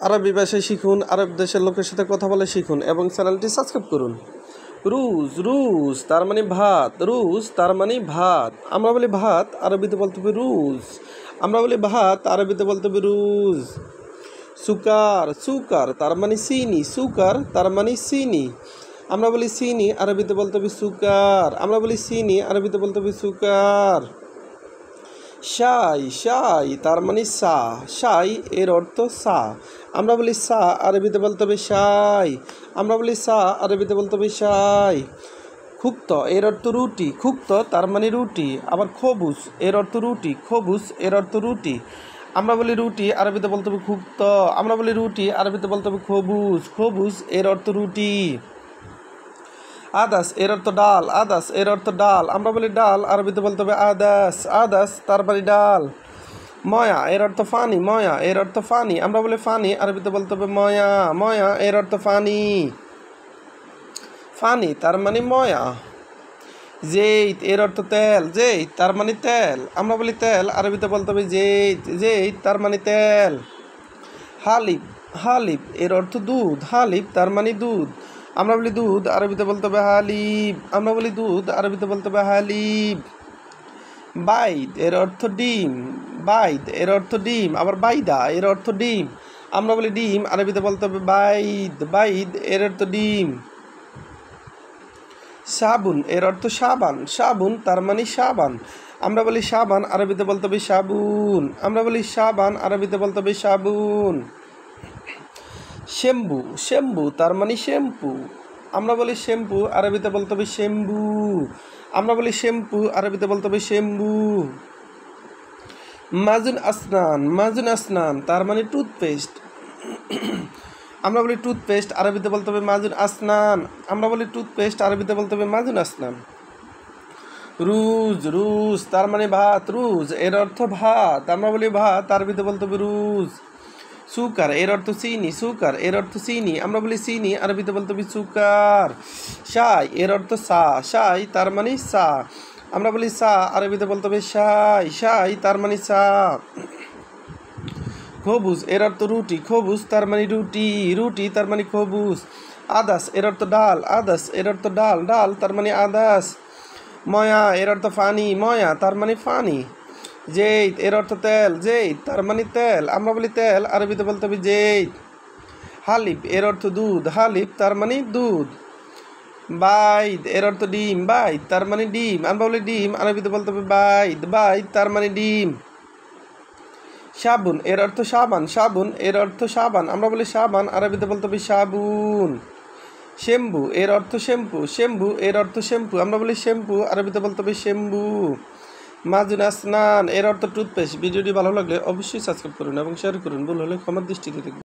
আরবি ভাষায় শিখুন, আরব দেশের লোকের সাথে কথা বলে শিখুন এবং চ্যানেলটি সাবস্ক্রাইব করুন। রুজ রুজ তার মানে ভাত, রুজ তার মানে ভাত। আমরা বলি ভাত, আরবিতে বলতে হবে রুজ। আমরা বলি ভাত, আরবিতে বলতে হবে রুজ। সুকার সুকার তার মানে চিনি, সুকার তার মানে চিনি। আমরা বলি চিনি, আরবিতে বলতে হবে সুকার। আমরা বলি চিনি, আরবিতে বলতে হবে সুকার। শাই শাই তার মানে সা, শাই এর অর্থ সা। আমরা বলি সা, আরবিতে বলতে হবে শাই। আমরা বলি সা, আরবিতে বলতে হবে শাই। খুক্ত এর অর্থ রুটি, খুক্ত তার মানে রুটি। আবার খবুস এর অর্থ রুটি, খবুস এর অর্থ রুটি। আমরা বলি রুটি, আরবিতে বলতে হবে খুক্ত। আমরা বলি রুটি, আরবিতে বলতে হবে খবুস, খবুস এর অর্থ রুটি। আদাস এর অর্থ ডাল, আদাস এর অর্থ ডাল। আমরা বলি ডাল, আরবিতে বলতে হবে আদাস, আদাস তার মানে ডাল। ময়া এর অর্থ ফানি, ময়া এর অর্থ ফানি। আমরা বলি ফানি, আরবিতে বলতে হবে ময়া, ময়া এর অর্থ ফানি। ফানি তার মানে ময়া। জেইত এর অর্থ তেল, জেইত তার মানে তেল। আমরা বলি তেল, আরবিতে বলতে হবে জেইত, জেইত তার মানে তেল। হালিব, হালিব এর অর্থ দুধ, হালিব তার মানে দুধ। আমরা বলি দুধ, আরবিতে বলতে হবে হালিব। আমরা বলি দুধ, আরবিতে বলতে হবে হালিব। বাইদ এর অর্থ ডিম, বাইদ এর অর্থ ডিম। আবার বাইদা এর অর্থ ডিম। আমরা বলি ডিম, আরবিতে বলতে হবে বাইদ, বাইদ এর অর্থ ডিম। সাবুন এর অর্থ সাবান, সাবুন তার মানে সাবান। আমরা বলি সাবান, আরবিতে বলতে হবে সাবুন। আমরা বলি সাবান, আরবিতে বলতে হবে সাবুন। শ্যাম্পু, শ্যাম্পু তার মানে শ্যাম্পু। আমরা বলি শ্যাম্পু, আরবিতে বলতে হবে শ্যাম্পু। আমরা বলি শ্যাম্পু, আরবিতে বলতে হবে শ্যাম্পু। মাজুন আসনান, মাজুন আসনান তার মানে টুথপেস্ট। আমরা বলি টুথপেস্ট, আরবিতে বলতে হবে মাজুন আসনান। আমরা বলি টুথপেস্ট, আরবিতে বলতে হবে মাজুন আসনান। রুজ, রুজ তার মানে ভাত, রুজ এর অর্থ ভাত। আমরা বলি ভাত, আরবিতে বলতে হবে রুজ। সুকার এর অর্থ চিনি, সুকার এর অর্থ চিনি। আমরা বলি চিনি, আরবিতে বলতে হবে সুকার। শাই এর অর্থ সা, শাই তার মানে সা। আমরা বলি সা, আরবিতে বলতে হবে শাই, শাই তার মানে সা। খবুজ এর অর্থ রুটি, খবুজ তার মানে রুটি, রুটি তার মানে খবুজ। আদাস এর অর্থ ডাল, আদাস এর অর্থ ডাল, ডাল তার মানে আদাস। ময়া এর অর্থ ফানি, ময়া তার মানে ফানি। জেইত এর অর্থ তেল, জেইত তার মানে তেল। আমরা বলি তেল, আরবিতে বলতে হবে জেইত। হালিব এর অর্থ দুধ, হালিব তার মানে দুধ। বাইদ এর অর্থ ডিম, বাইদ তার মানে ডিম। আমরা বলি ডিম, আরবিতে বলতে হবে বাইদ, বাইদ তার মানে ডিম। সাবুন এর অর্থ সাবান, সাবুন এর অর্থ সাবান। আমরা বলি সাবান, আরবিতে বলতে হবে সাবুন। শ্যাম্পু এর অর্থ শ্যাম্পু, শ্যাম্পু এর অর্থ শ্যাম্পু। আমরা বলি শ্যাম্পু, আরবিতে বলতে হবে শ্যাম্পু। মাজুন আসনান এর অর্থ টুথপেস্ট। ভিডিওটি ভালো লাগলে অবশ্যই সাবস্ক্রাইব করুন এবং শেয়ার করুন। ভুল হলে ক্ষমার দৃষ্টিতে দেখুন।